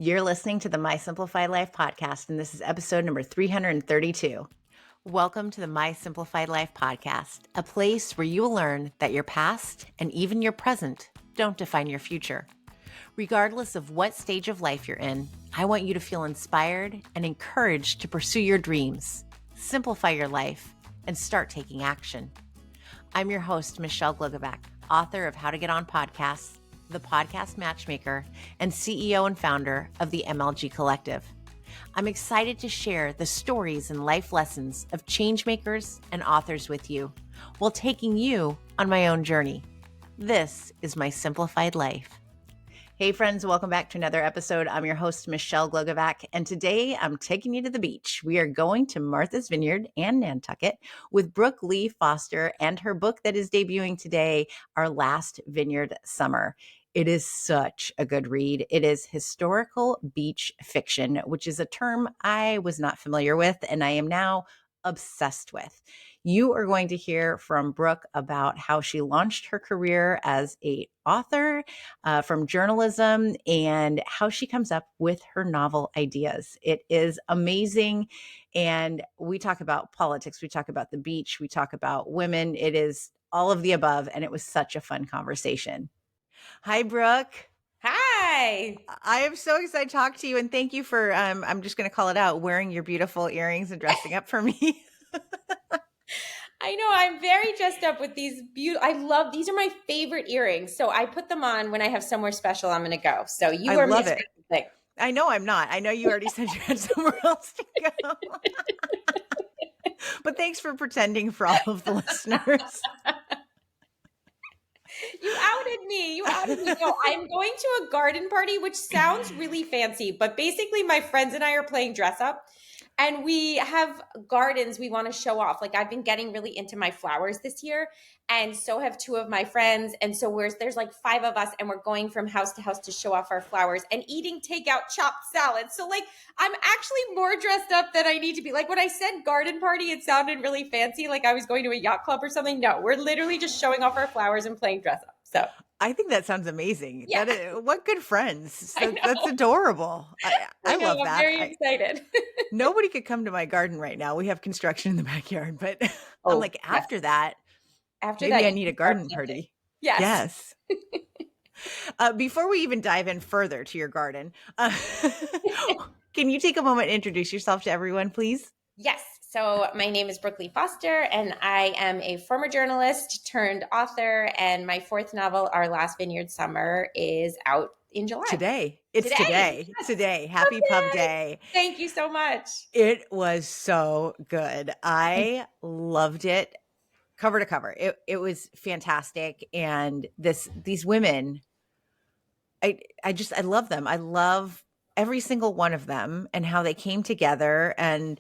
You're listening to the My Simplified Life podcast, and this is episode number 332. Welcome to the My Simplified Life podcast, a place where you will learn that your past and even your present don't define your future. Regardless of what stage of life you're in, I want you to feel inspired and encouraged to pursue your dreams, simplify your life, and start taking action. I'm your host, Michelle Glogovac, author of How to Get On Podcasts, the podcast matchmaker, and CEO and founder of the MLG Collective. I'm excited to share the stories and life lessons of changemakers and authors with you while taking you on my own journey. This is My Simplified Life. Hey friends, welcome back to another episode. I'm your host, Michelle Glogovac, and today I'm taking you to the beach. We are going to Martha's Vineyard and Nantucket with Brooke Lea Foster and her book that is debuting today, Our Last Vineyard Summer. It is such a good read. It is historical beach fiction, which is a term I was not familiar with and I am now obsessed with. You are going to hear from Brooke about how she launched her career as an author from journalism and how she comes up with her novel ideas. It is amazing. And we talk about politics. We talk about the beach. We talk about women. It is all of the above. And it was such a fun conversation. Hi, Brooke. Hi. I am so excited to talk to you. And thank you for, I'm just going to call it out, wearing your beautiful earrings and dressing up for me. I know I'm very dressed up with these beautiful, these are my favorite earrings. So I put them on when I have somewhere special I'm going to go. So you I are love missing it. something. I know I'm not. I know you already said you had somewhere else to go. But thanks for pretending for all of the listeners. You outed me. No, I'm going to a garden party, which sounds really fancy, but basically my friends and I are playing dress up. And we have gardens we want to show off. Like I've been getting really into my flowers this year. And so have two of my friends. And so there's like 5 of us and we're going from house to house to show off our flowers and eating takeout chopped salad. So like I'm actually more dressed up than I need to be. Like when I said garden party, it sounded really fancy. Like I was going to a yacht club or something. No, we're literally just showing off our flowers and playing dress up. So I think that sounds amazing. yeah. What good friends. I know. That's adorable. I I know. love I'm that. very excited. Nobody could come to my garden right now. We have construction in the backyard, but I'm Oh, like, yes. after that, After maybe that, I you need a can start garden planting. party. Yes. Before we even dive in further to your garden, can you take a moment and introduce yourself to everyone, please? Yes. So my name is Brooke Lea Foster, and I am a former journalist turned author. And my 4th novel, Our Last Vineyard Summer, is out in July. Today. It's today. Yes. Today. Happy Pub Day. Thank you so much. It was so good. I loved it cover to cover. It was fantastic. And these women, I love them. I love every single one of them and how they came together, and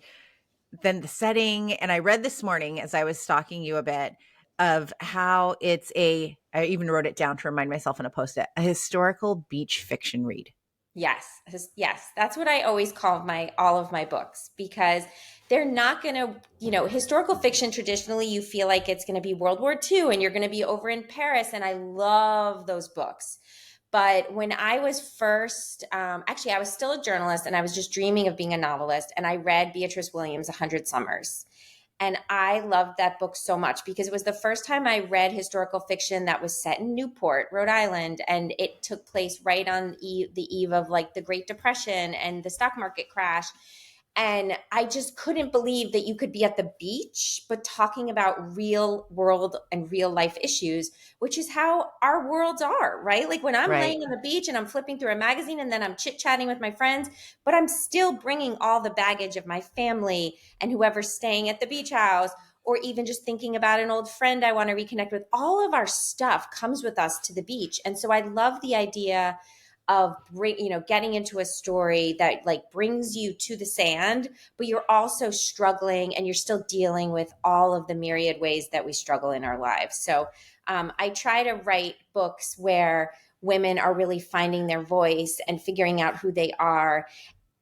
then the setting. And I read this morning as I was stalking you a bit of how I even wrote it down to remind myself in a Post-it, a historical beach fiction read. Yes. That's what I always call all of my books, because they're not going to, historical fiction, traditionally you feel like it's going to be World War II and you're going to be over in Paris. And I love those books. But when I was first, actually, I was still a journalist and I was just dreaming of being a novelist. And I read Beatrice Williams' 100 Summers. And I loved that book so much because it was the first time I read historical fiction that was set in Newport, Rhode Island. And it took place right on the eve of like the Great Depression and the stock market crash. And I just couldn't believe that you could be at the beach, but talking about real world and real life issues, which is how our worlds are, right? Like when I'm Right. laying on the beach and I'm flipping through a magazine and then I'm chit-chatting with my friends, but I'm still bringing all the baggage of my family and whoever's staying at the beach house, or even just thinking about an old friend I want to reconnect with. All of our stuff comes with us to the beach. And so I love the idea of getting into a story that like brings you to the sand, but you're also struggling and you're still dealing with all of the myriad ways that we struggle in our lives. So I try to write books where women are really finding their voice and figuring out who they are.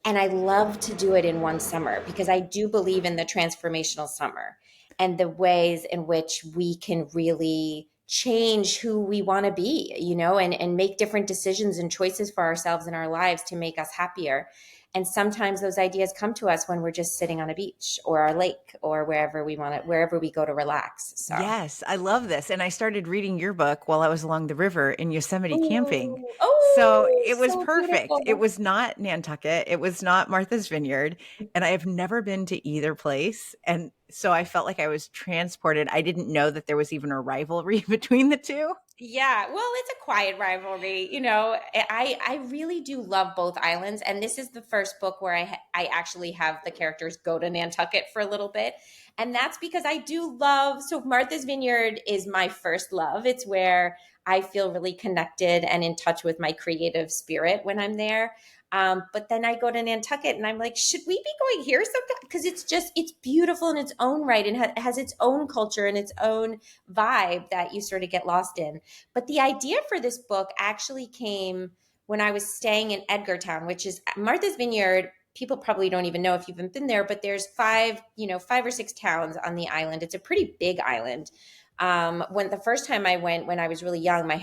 And I love to do it in one summer because I do believe in the transformational summer and the ways in which we can really change who we want to be, and make different decisions and choices for ourselves in our lives to make us happier. And sometimes those ideas come to us when we're just sitting on a beach or a lake or wherever we go to relax. So, Yes, I love this. And I started reading your book while I was along the river in Yosemite camping. ooh, So oh, it was so perfect. It beautiful. was not Nantucket. It was not Martha's Vineyard. And I have never been to either place. And so I felt like I was transported. I didn't know that there was even a rivalry between the two. Yeah, well, it's a quiet rivalry. I really do love both islands, and this is the first book where I actually have the characters go to Nantucket for a little bit, and that's because I do love. So Martha's Vineyard is my first love. It's where I feel really connected and in touch with my creative spirit when I'm there. But then I go to Nantucket and I'm like, should we be going here sometime? Because it's beautiful in its own right and has its own culture and its own vibe that you sort of get lost in. But the idea for this book actually came when I was staying in Edgartown, which is Martha's Vineyard. People probably don't even know if you've been there, but there's five or six towns on the island. It's a pretty big island. When the first time I went, when I was really young, my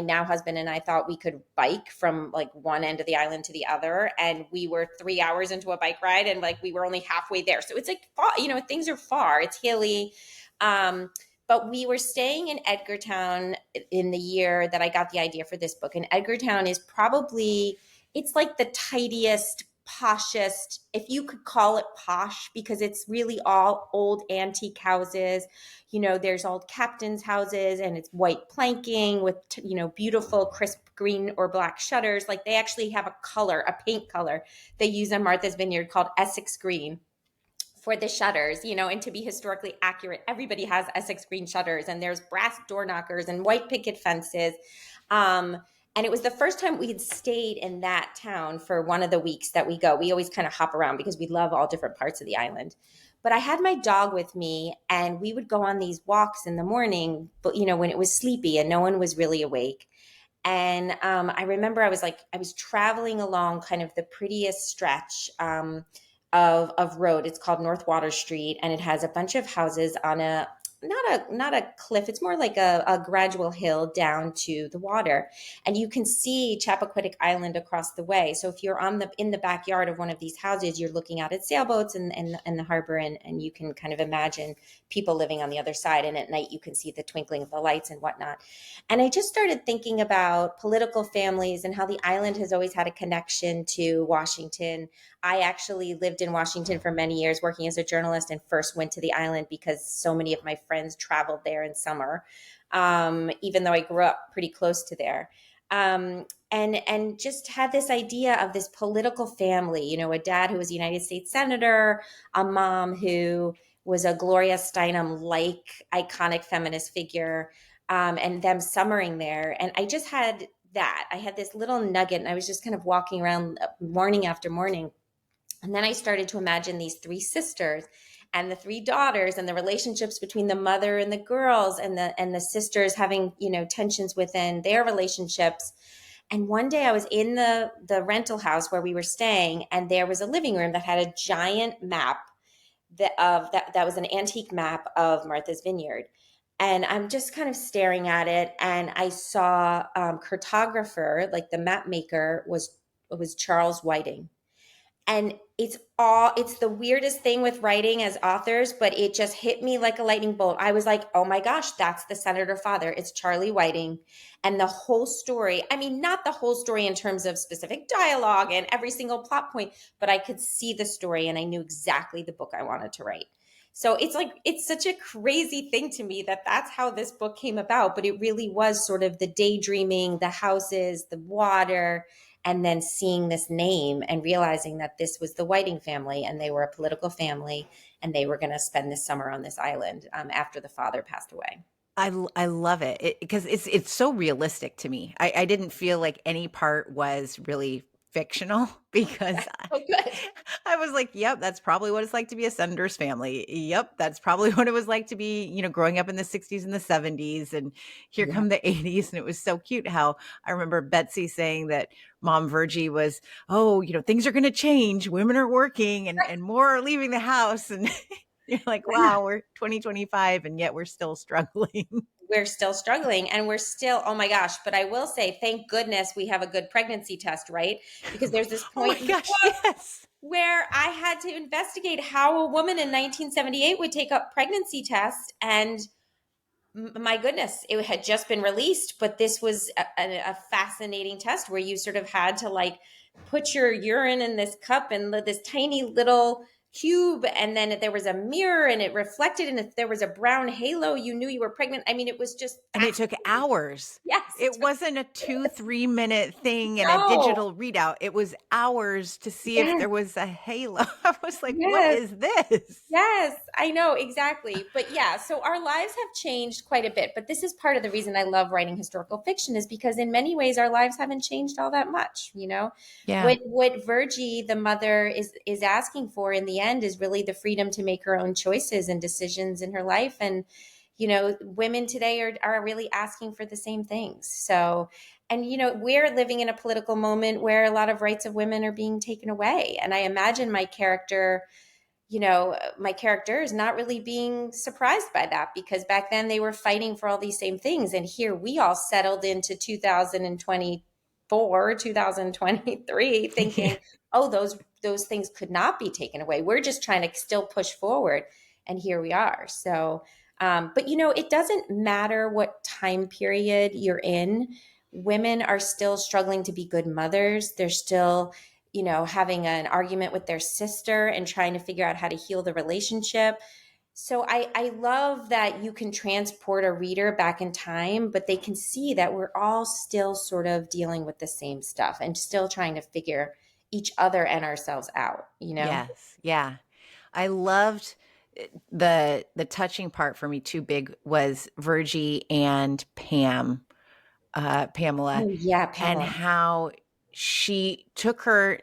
now husband and I thought we could bike from like one end of the island to the other. And we were 3 hours into a bike ride and like we were only halfway there. So it's like far, things are far, it's hilly. But we were staying in Edgartown in the year that I got the idea for this book. And Edgartown is it's like the tidiest, poshest, if you could call it posh, because it's really all old antique houses. There's old captain's houses and it's white planking with, beautiful crisp green or black shutters. Like they actually have a paint color they use on Martha's Vineyard called Essex Green for the shutters, and to be historically accurate, everybody has Essex green shutters and there's brass door knockers and white picket fences. And it was the first time we had stayed in that town for one of the weeks that we go. We always kind of hop around because we love all different parts of the island. But I had my dog with me and we would go on these walks in the morning, but when it was sleepy and no one was really awake. And I remember I was traveling along kind of the prettiest stretch of road. It's called North Water Street, and it has a bunch of houses on a not a cliff. It's more like a gradual hill down to the water, and you can see Chappaquiddick Island across the way. So if you're in the backyard of one of these houses, you're looking out at sailboats and the harbor, and you can kind of imagine people living on the other side. And at night, you can see the twinkling of the lights and whatnot. And I just started thinking about political families and how the island has always had a connection to Washington. I actually lived in Washington for many years working as a journalist and first went to the island because so many of my friends traveled there in summer, even though I grew up pretty close to there. And just had this idea of this political family, a dad who was a United States Senator, a mom who was a Gloria Steinem-like iconic feminist figure, and them summering there. And I just had that. I had this little nugget and I was just kind of walking around morning after morning. And then I started to imagine these three sisters and the three daughters and the relationships between the mother and the girls and the sisters having, tensions within their relationships. And one day I was in the rental house where we were staying, and there was a living room that had a giant map that was an antique map of Martha's Vineyard. And I'm just kind of staring at it, and I saw cartographer, like the map maker, was Charles Whiting. And it's the weirdest thing with writing as authors, but it just hit me like a lightning bolt. I was like, oh my gosh, that's the senator father. It's Charlie Whiting. And the whole story, I mean, not the whole story in terms of specific dialogue and every single plot point, but I could see the story and I knew exactly the book I wanted to write. So it's such a crazy thing to me that that's how this book came about, but it really was sort of the daydreaming, the houses, the water, and then seeing this name and realizing that this was the Whiting family and they were a political family and they were going to spend this summer on this island after the father passed away. I love it because it's so realistic to me. I didn't feel like any part was really fictional because Oh, good. I was like, yep, that's probably what it's like to be a senator's family. Yep, that's probably what it was like to be, growing up in the 60s and the 70s. And here Yeah. come the 80s. And it was so cute how I remember Betsy saying that Mom Virgie was, oh, things are going to change. Women are working and more are leaving the house. And you're like, wow, we're 2025 and yet we're still struggling. we're still struggling, and we're still, oh my gosh. But I will say, thank goodness we have a good pregnancy test, right? Because there's this Oh point my in the gosh, book yes. where I had to investigate how a woman in 1978 would take a pregnancy test. And my goodness, it had just been released, but this was a fascinating test where you sort of had to like put your urine in this cup and this tiny little cube, and then there was a mirror and it reflected, and if there was a brown halo, you knew you were pregnant. I mean, it was just And it took fascinating. hours. Yes, it It took. wasn't a 2, 3 minute thing and a No. digital readout. It was hours to see if Yes, there was a halo. I was like, what yes. is this? Yes, I know exactly. But yeah, so our lives have changed quite a bit. But this is part of the reason I love writing historical fiction, is because in many ways our lives haven't changed all that much. Yeah. What Virgie, the mother, is asking for in the end is really the freedom to make her own choices and decisions in her life. And women today are really asking for the same things. So, and we're living in a political moment where a lot of rights of women are being taken away. And I imagine my character is not really being surprised by that, because back then they were fighting for all these same things. And here we all settled into 2024, 2023, thinking, Yeah. oh, those things could not be taken away. We're just trying to still push forward. And here we are. So, but it doesn't matter what time period you're in. Women are still struggling to be good mothers. They're still having an argument with their sister and trying to figure out how to heal the relationship. So I love that you can transport a reader back in time, but they can see that we're all still sort of dealing with the same stuff and still trying to figure each other and ourselves out. Yes. Yeah. I loved the touching part for me too big was Virgie and Pamela, Oh yeah, and Pamela. how she took her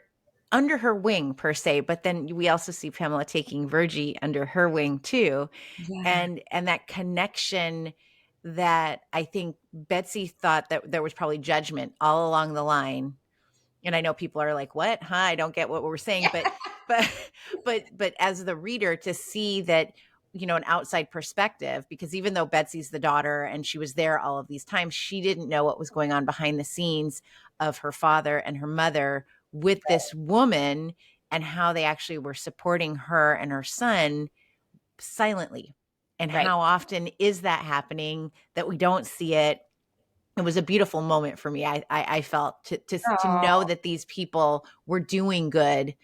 under her wing per se, but then we also see Pamela taking Virgie under her wing too, Yeah. and that connection that I think Betsy thought that there was probably judgment all along the line. And I know people are like, what? Huh? I don't get what we're saying. But, but as the reader to see that, an outside perspective, because even though Betsy's the daughter and she was there all of these times, she didn't know what was going on behind the scenes of her father and her mother with this woman, and how they actually were supporting her and her son silently. And Right. how often is that happening that we don't see it? It was a beautiful moment for me. I felt to know Oh, that these people were doing good,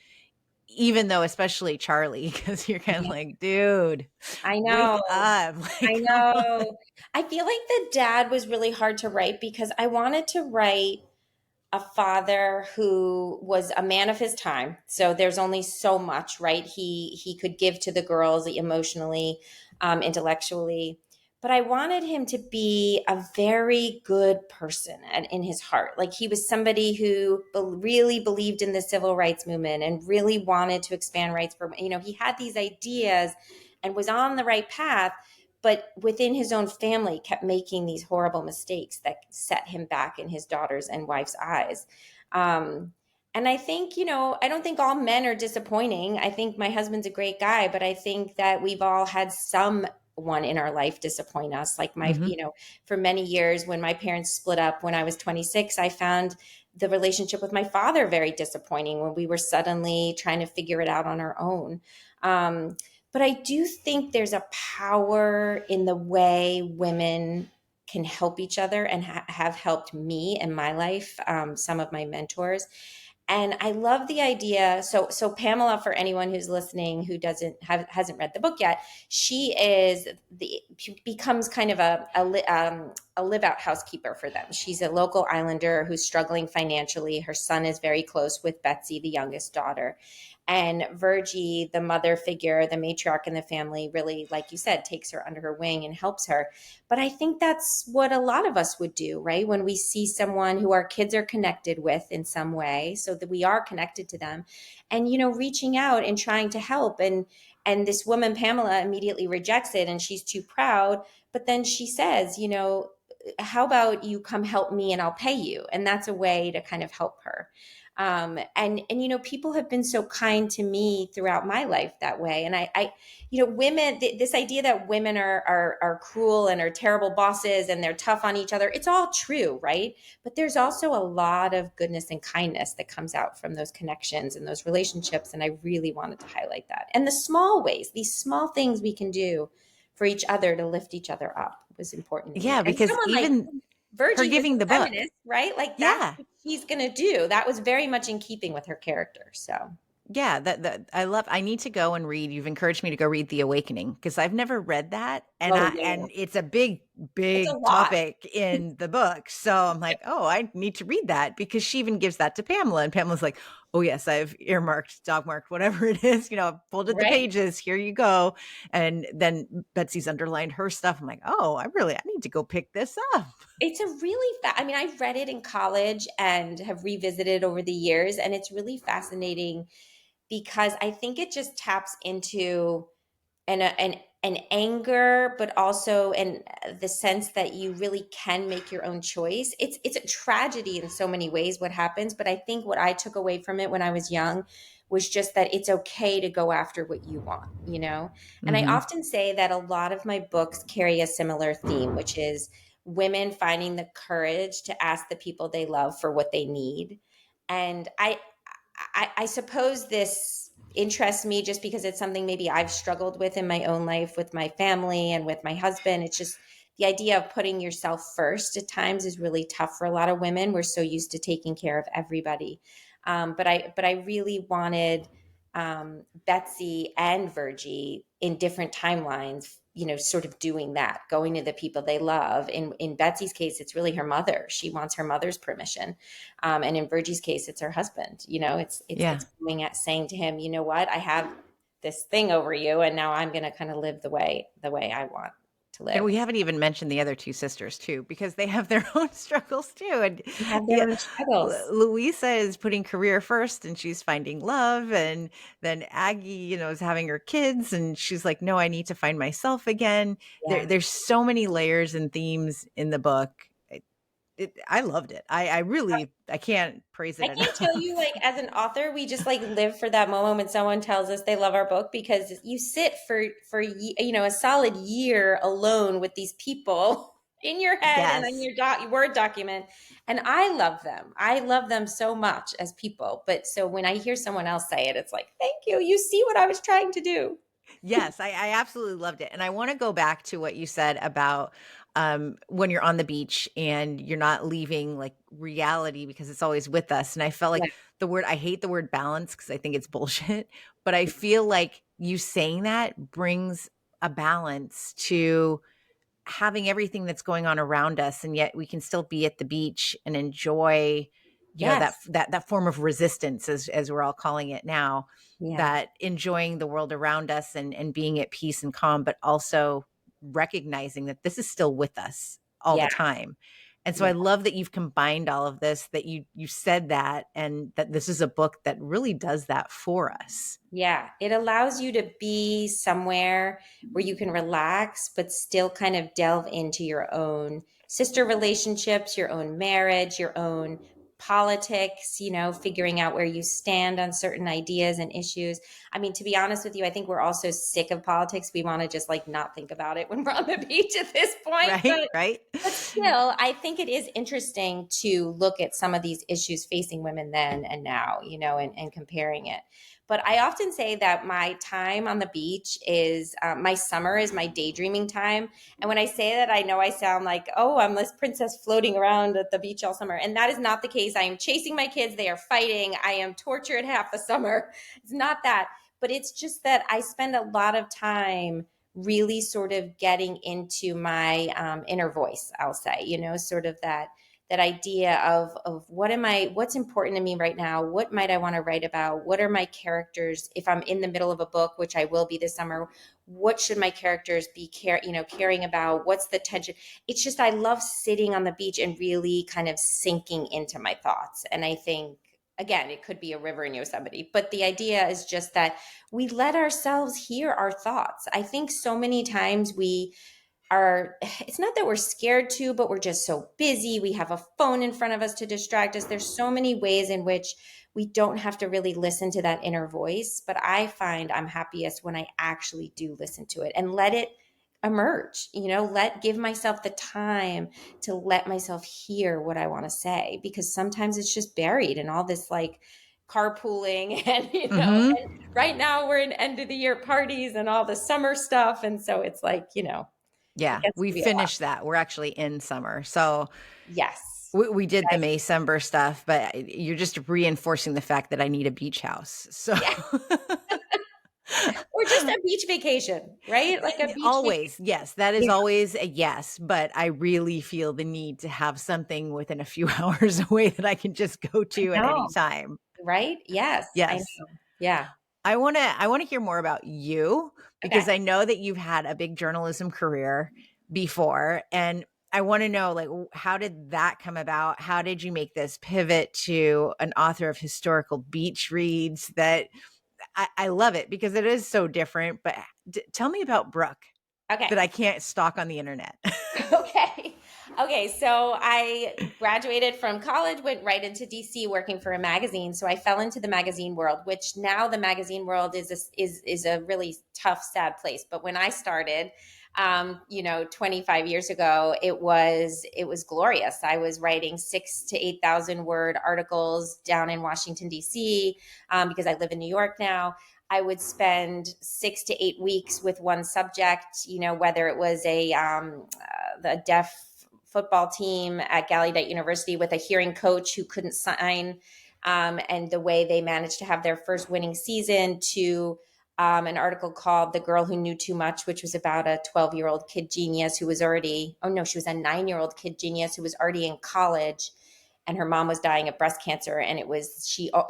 even though, especially Charlie, because you're kind of yeah. like, dude, I wake know. up, I like, come on. know. I feel like the dad was really hard to write because I wanted to write a father who was a man of his time. So there's only so much, right? He could give to the girls emotionally, intellectually, but I wanted him to be a very good person and in his heart. Like he was somebody who really believed in the civil rights movement and really wanted to expand rights for, he had these ideas and was on the right path, but within his own family kept making these horrible mistakes that set him back in his daughter's and wife's eyes. um, and I think, I don't think all men are disappointing. I think my husband's a great guy, but I think that we've all had someone in our life disappoint us. Like Hmm. for many years when my parents split up when I was 26, I found the relationship with my father very disappointing when we were suddenly trying to figure it out on our own. Um, but I do think there's a power in the way women can help each other and have helped me in my life, some of my mentors. And I love the idea. So Pamela, for anyone who's listening who hasn't read the book yet, she becomes kind of a live out housekeeper for them. She's a local islander who's struggling financially. Her son is very close with Betsy, the youngest daughter. And Virgie, the mother figure, the matriarch in the family, really, like you said, takes her under her wing and helps her. But I think that's what a lot of us would do, right? When we see someone who our kids are connected with in some way, so that we are connected to them, and reaching out and trying to help. And this woman, Pamela, immediately rejects it and she's too proud. But then she says, how about you come help me and I'll pay you? And that's a way to kind of help her. And people have been so kind to me throughout my life that way. And women, this idea that women are cruel and are terrible bosses and they're tough on each other, it's all true, right? But there's also a lot of goodness and kindness that comes out from those connections and those relationships. And I really wanted to highlight that. And the small ways, these small things we can do for each other to lift each other up was important to me. Yeah, And because someone like even her Virgie was giving the a book. feminist, right? Like that's Yeah. what she's going to do. That was very much in keeping with her character. So, Yeah, that I need to go and read. You've encouraged me to go read The Awakening because I've never read that, and oh I yeah, and it's a big it's a big lot. topic in the book. So I'm like, "Oh, I need to read that," because she even gives that to Pamela, and Pamela's like, "Oh yes, I've earmarked, dog marked, whatever it is, I've folded the Right? pages. Here you go." And then Betsy's underlined her stuff. I'm like, "Oh, I need to go pick this up." It's a really I mean, I read it in college and have revisited over the years, and it's really fascinating because I think it just taps into an anger, but also the sense that you really can make your own choice. It's a tragedy in so many ways what happens, but I think what I took away from it when I was young was just that it's okay to go after what you want. And I Hmm. often say that a lot of my books carry a similar theme, which is women finding the courage to ask the people they love for what they need. And I suppose this interests me just because it's something maybe I've struggled with in my own life with my family and with my husband. It's just the idea of putting yourself first at times is really tough for a lot of women. We're so used to taking care of everybody. But I really wanted Betsy and Virgie in different timelines, sort of doing that, going to the people they love. In Betsy's case, it's really her mother. She wants her mother's permission. And in Virgie's case, it's her husband. It's Yeah. going at saying to him, you know what, I have this thing over you, and now I'm going to kind of live the way I want to And live. we haven't even mentioned the other two sisters too, because they have their own struggles too. And They have their yeah, own struggles. Louisa is putting career first and she's finding love. And then Aggie, is having her kids and she's like, no, I need to find myself again. Yeah. There's so many layers and themes in the book. I loved it. I can't praise I it can't tell enough. you, like, as an author, we just like live for that moment when someone tells us they love our book, because you sit for a solid year alone with these people in your head and on Yes. your Word document, and I love them. I love them so much as people. But so when I hear someone else say it, it's like, thank you. You see what I was trying to do. Yes, I absolutely loved it. And I want to go back to what you said about when you're on the beach and you're not leaving like reality because it's always with us. And I felt Yeah. like I hate the word balance because I think it's bullshit, but I feel like you saying that brings a balance to having everything that's going on around us, and yet we can still be at the beach and enjoy that Yes. that form of resistance, as we're all calling it now, Yeah. that enjoying the world around us and being at peace and calm, but also recognizing that this is still with us all the Yeah. time. And so I Yeah. love that you've combined all of this, that you said that, and that this is a book that really does that for us. Yeah, it allows you to be somewhere where you can relax, but still kind of delve into your own sister relationships, your own marriage, your own politics, figuring out where you stand on certain ideas and issues. I mean, to be honest with you, I think we're also sick of politics. We want to just like not think about it when we're on the beach at this point. Right, right. But still, I think it is interesting to look at some of these issues facing women then and now, and comparing it. But I often say that my time on the beach is my summer is my daydreaming time. And when I say that, I know I sound like, oh, I'm this princess floating around at the beach all summer. And that is not the case. I am chasing my kids. They are fighting. I am tortured half the summer. It's not that. But it's just that I spend a lot of time really sort of getting into my inner voice, I'll say, sort of that idea of what's important to me right now, what might I want to write about, what are my characters, if I'm in the middle of a book, which I will be this summer, what should my characters be caring about, what's the tension. It's just I love sitting on the beach and really kind of sinking into my thoughts. And I think, again, it could be a river in Yosemite, but the idea is just that we let ourselves hear our thoughts. I think so many times we are, it's not that we're scared to, but we're just so busy. We have a phone in front of us to distract us. There's so many ways in which we don't have to really listen to that inner voice. But I find I'm happiest when I actually do listen to it and let it emerge, give myself the time to let myself hear what I want to say, because sometimes it's just buried in all this like carpooling and, Mm-hmm. and right now we're in end of the year parties and all the summer stuff. And so it's like, it Yeah, gets we to be a lot. finished that. We're actually in summer. So Yes. we did the May-cember stuff, but you're just reinforcing the fact that I need a beach house. So Yeah. Or just a beach vacation, right? Like a beach vacation. always, yes, that is Yeah, always a yes, but I really feel the need to have something within a few hours away that I can just go I to at any know. time. Right? Yes, I Yes. know. Yeah. I wanna hear more about you Okay. because I know that you've had a big journalism career before, and I wanna know, like, how did that come about? How did you make this pivot to an author of historical beach reads that I love it because it is so different, but tell me about Brooke Okay. that I can't stalk on the internet. Okay. Okay. So I graduated from college, went right into DC working for a magazine. So I fell into the magazine world, which now the magazine world is a really tough, sad place. But when I started, 25 years ago, it was glorious. I was writing 6 to 8,000 word articles down in Washington D.C. Because I live in New York now. I would spend 6 to 8 weeks with one subject, whether it was the deaf football team at Gallaudet University with a hearing coach who couldn't sign, and the way they managed to have their first winning season, to an article called The Girl Who Knew Too Much, which was about a 12-year-old kid genius who was already, oh no, she was a 9-year-old kid genius who was already in college, and her mom was dying of breast cancer. And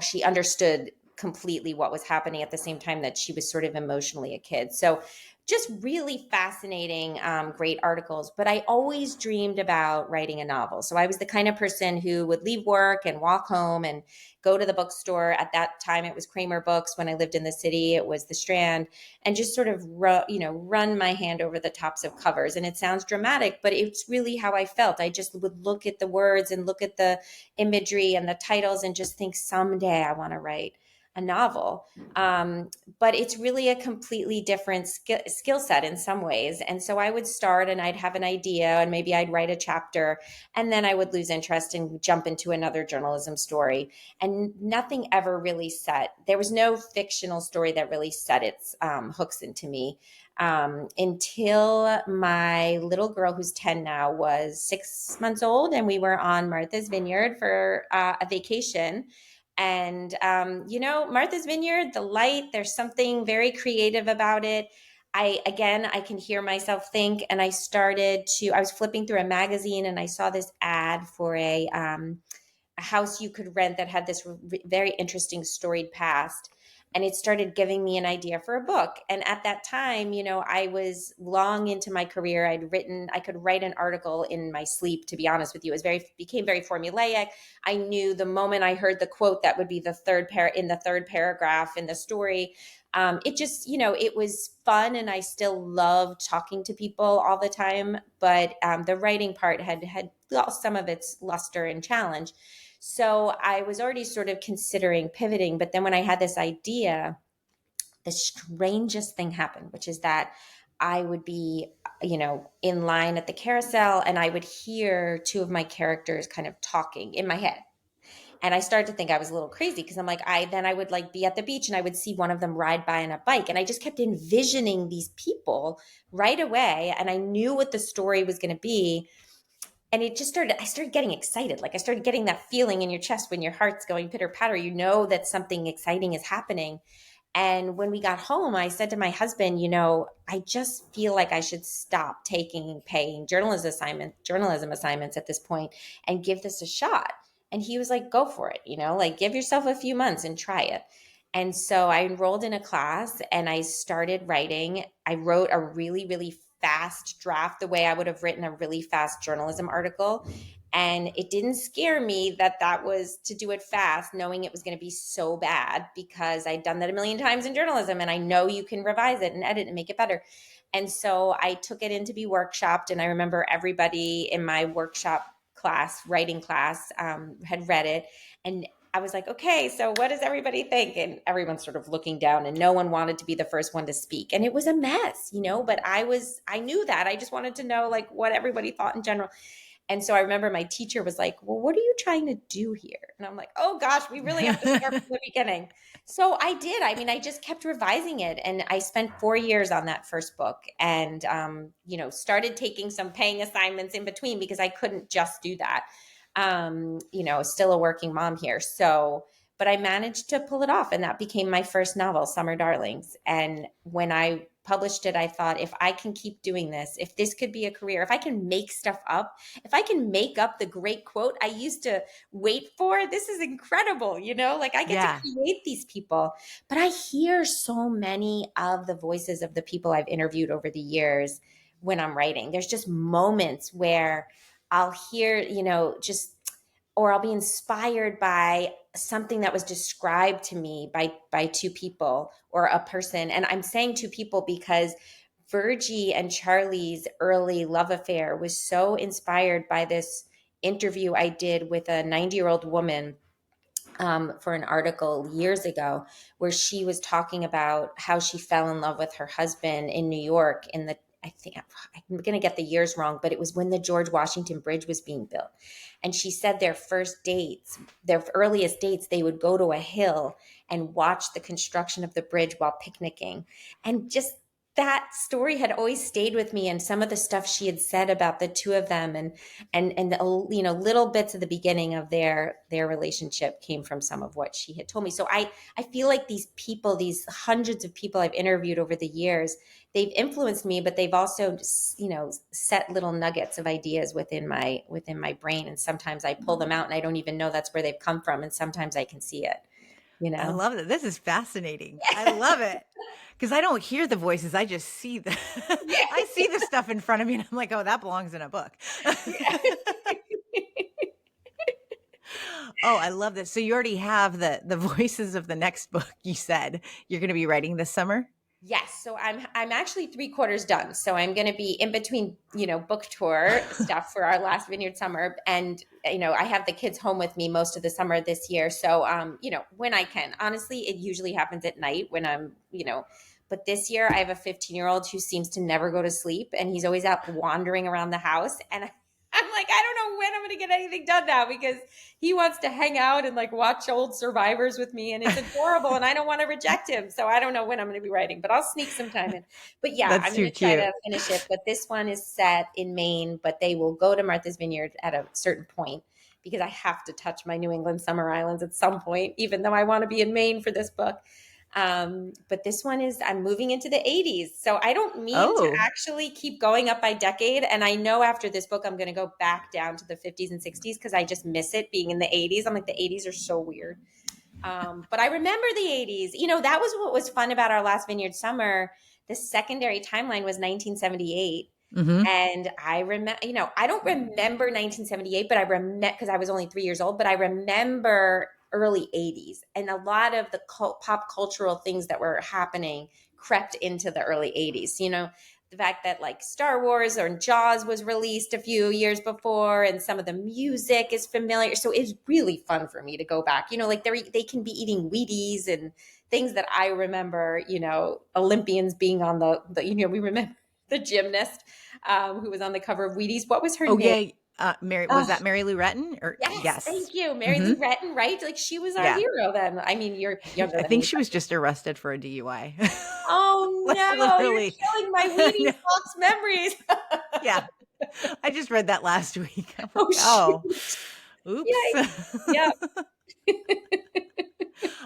she understood completely what was happening at the same time that she was sort of emotionally a kid. So just really fascinating, great articles. But I always dreamed about writing a novel. So I was the kind of person who would leave work and walk home and go to the bookstore. At that time, it was Kramer Books. When I lived in the city, it was the Strand, and just sort of run my hand over the tops of covers. And it sounds dramatic, but it's really how I felt. I just would look at the words and look at the imagery and the titles and just think, someday I want to write a novel. But it's really a completely different skill set in some ways. And so I would start and I'd have an idea and maybe I'd write a chapter, and then I would lose interest and jump into another journalism story. And nothing ever really there was no fictional story that really set its hooks into me, until my little girl, who's 10 now, was 6 months old, and we were on Martha's Vineyard for a vacation. And, Martha's Vineyard, the light, there's something very creative about it. I can hear myself think, and I was flipping through a magazine and I saw this ad for a house you could rent that had this very interesting storied past. And it started giving me an idea for a book. And at that time, I was long into my career. I could write an article in my sleep, to be honest with you. Became very formulaic. I knew the moment I heard the quote that would be the third paragraph in the story. It just, it was fun, and I still loved talking to people all the time. But the writing part had lost some of its luster and challenge. So I was already sort of considering pivoting. But then when I had this idea, the strangest thing happened, which is that I would be, in line at the carousel, and I would hear two of my characters kind of talking in my head. And I started to think I was a little crazy, because I'm like, I would like be at the beach and I would see one of them ride by on a bike. And I just kept envisioning these people right away. And I knew what the story was going to be. And I started getting excited. Like, I started getting that feeling in your chest when your heart's going pitter patter, that something exciting is happening. And when we got home, I said to my husband, I just feel like I should stop taking paying journalism assignments at this point and give this a shot. And he was like, go for it, like, give yourself a few months and try it. And so I enrolled in a class and I started writing. I wrote a really, really fast draft, the way I would have written a really fast journalism article. And it didn't scare me that that was to do it fast, knowing it was going to be so bad, because I'd done that a million times in journalism and I know you can revise it and edit and make it better. And so I took it in to be workshopped. And I remember everybody in my workshop class, writing class, had read it. And I was like, okay, so what does everybody think? And everyone's sort of looking down and no one wanted to be the first one to speak. And it was a mess, but I knew that. I just wanted to know like what everybody thought in general. And so I remember my teacher was like, well, what are you trying to do here? And I'm like, oh gosh, we really have to start from the beginning. So I did. I mean, I just kept revising it. And I spent 4 years on that first book, and, started taking some paying assignments in between because I couldn't just do that. Still a working mom here. So, but I managed to pull it off. And that became my first novel, Summer Darlings. And when I published it, I thought, if I can keep doing this, if this could be a career, if I can make stuff up, if I can make up the great quote I used to wait for, this is incredible, like I get to Yeah. create these people. But I hear so many of the voices of the people I've interviewed over the years when I'm writing. There's just moments where I'll hear, or I'll be inspired by something that was described to me by two people or a person. And I'm saying two people because Virgie and Charlie's early love affair was so inspired by this interview I did with a 90-year-old woman, for an article years ago, where she was talking about how she fell in love with her husband in New York in the, I think I'm going to get the years wrong, but it was when the George Washington Bridge was being built. And she said their first dates, their earliest dates, they would go to a hill and watch the construction of the bridge while picnicking. And just that story had always stayed with me, and some of the stuff she had said about the two of them, and little bits of the beginning of their relationship came from some of what she had told me. So I feel like these people, these hundreds of people I've interviewed over the years, they've influenced me, but they've also set little nuggets of ideas within my brain, and sometimes I pull them out and I don't even know that's where they've come from, and sometimes I can see it. I love it. This is fascinating. I love it. Because I don't hear the voices. I just see I see the stuff in front of me and I'm like, oh, that belongs in a book. Oh, I love this. So you already have the voices of the next book. You said you're going to be writing this summer? Yes. So I'm actually 3/4 done. So I'm going to be in between, book tour stuff for our Last Vineyard Summer. And, I have the kids home with me most of the summer this year. So, when I can. Honestly, it usually happens at night when I'm, but this year I have a 15-year-old who seems to never go to sleep, and he's always out wandering around the house. And I'm like, I don't know when I'm going to get anything done now, because he wants to hang out and like watch old Survivors with me, and it's adorable, and I don't want to reject him. So I don't know when I'm going to be writing, but I'll sneak some time in. But yeah, That's I'm too going to try cute. to finish it. But this one is set in Maine, but they will go to Martha's Vineyard at a certain point, because I have to touch my New England summer islands at some point, even though I want to be in Maine for this book. But this one is, I'm moving into the 80s. So I don't mean to Oh, actually keep going up by decade. And I know after this book, I'm going to go back down to the 50s and 60s, because I just miss it being in the 80s. I'm like, the 80s are so weird. But I remember the 80s. That was what was fun about our Last Vineyard Summer. The secondary timeline was 1978. mm-hmm. And I remember, I don't remember 1978, but I remember, because I was only 3 years old, but I remember early 80s, and a lot of the pop cultural things that were happening crept into the early 80s. The fact that like Star Wars or Jaws was released a few years before, and some of the music is familiar. So it's really fun for me to go back, like they can be eating Wheaties and things that I remember, Olympians being on we remember the gymnast, who was on the cover of Wheaties. What was her Oh, name? yeah. Mary, was Oh, that Mary Lou Retton? Or yes, yes. thank you. Mary Mm-hmm. Lou Retton, right? Like she was our Yeah. hero then. I mean, you're younger I than think me. she was just arrested for a DUI. Oh Like no, you're literally. killing my No, Wheaties box memories. yeah. I just read that last week. I'm like, Oh shoot. oh, oops. Yikes. Yeah.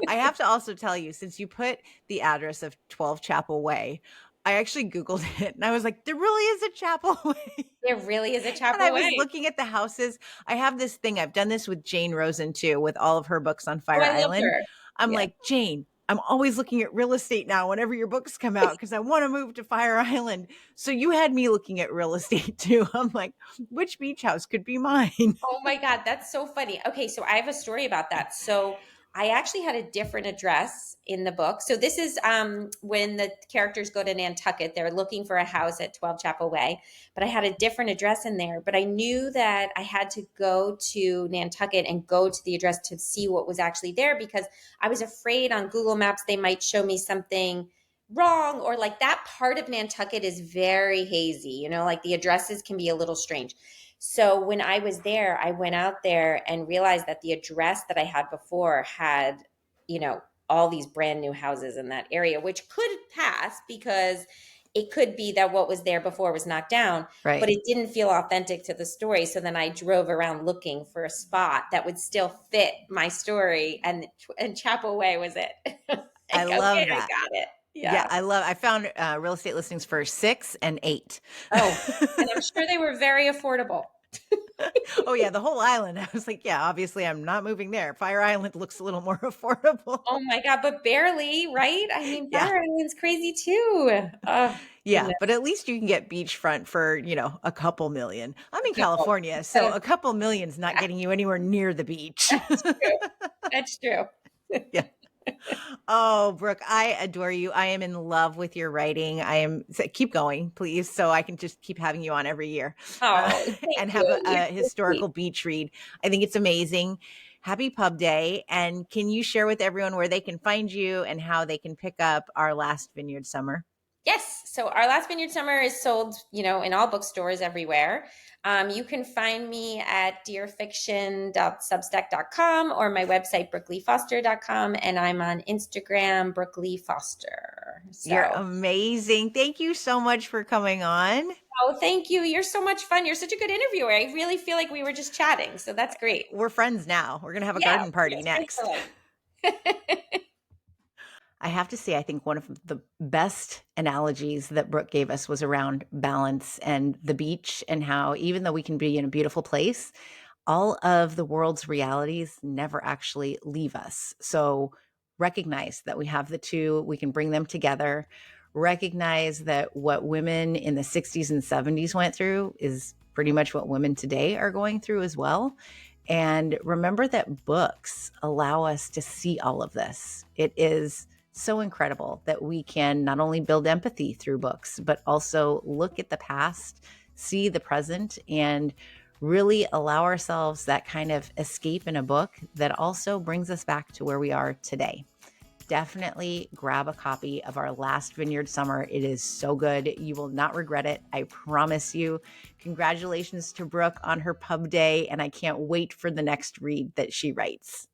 I have to also tell you, since you put the address of 12 Chapel Way, I actually Googled it and I was like, there really is a Chapel Way. There really is a And I Chapel was Way. looking at the houses. I have this thing. I've done this with Jane Rosen too, with all of her books on Oh, Fire I love Island. her. I'm Yeah. like, Jane, I'm always looking at real estate now whenever your books come out because I want to move to Fire Island. So you had me looking at real estate too. I'm like, which beach house could be mine? Oh my God, that's so funny. Okay, so I have a story about that. So I actually had a different address in the book. So this is when the characters go to Nantucket, they're looking for a house at 12 Chapel Way, but I had a different address in there. But I knew that I had to go to Nantucket and go to the address to see what was actually there because I was afraid on Google Maps they might show me something wrong or like that part of Nantucket is very hazy, like the addresses can be a little strange. So when I was there, I went out there and realized that the address that I had before had, all these brand new houses in that area, which could pass because it could be that what was there before was knocked down, Right. but it didn't feel authentic to the story. So then I drove around looking for a spot that would still fit my story, and Chapel Way was it. Like, I okay, love I that. got it. Yeah, Yeah. I found real estate listings for 6 and 8. Oh, and I'm sure they were very affordable. Oh yeah, the whole island. I was like, yeah, obviously I'm not moving there. Fire Island looks a little more affordable. Oh my God, but barely, right? I mean, Yeah. Fire Island's crazy too. Oh, Yeah, goodness. but at least you can get beachfront for, a couple million. I'm in No, California, instead so of a couple million's not yeah, getting you anywhere near the beach. that's true. That's true. Yeah. Oh, Brooke, I adore you. I am in love with your writing. Keep going, please, so I can just keep having you on every year Oh, thank and have you. You're a so sweet. historical beach read. I think it's amazing. Happy Pub Day. And can you share with everyone where they can find you and how they can pick up our Last Vineyard Summer? Yes. So our Last Vineyard Summer is sold, in all bookstores everywhere. You can find me at dearfiction.substack.com or my website, brookeleafoster.com. And I'm on Instagram, Brooke Lea Foster. You're So, amazing. Thank you so much for coming on. oh, thank you. You're so much fun. You're such a good interviewer. I really feel like we were just chatting. So that's great. We're friends now. We're going to have a Yeah, garden party that's friends for next. life. I have to say, I think one of the best analogies that Brooke gave us was around balance and the beach, and how even though we can be in a beautiful place, all of the world's realities never actually leave us. So recognize that we have the two, we can bring them together. Recognize that what women in the 60s and 70s went through is pretty much what women today are going through as well. And remember that books allow us to see all of this. It is so incredible that we can not only build empathy through books, but also look at the past, see the present, and really allow ourselves that kind of escape in a book that also brings us back to where we are today. Definitely grab a copy of our Last Vineyard Summer. It is so good. You will not regret it. I promise you. Congratulations to Brooke on her pub day, and I can't wait for the next read that she writes.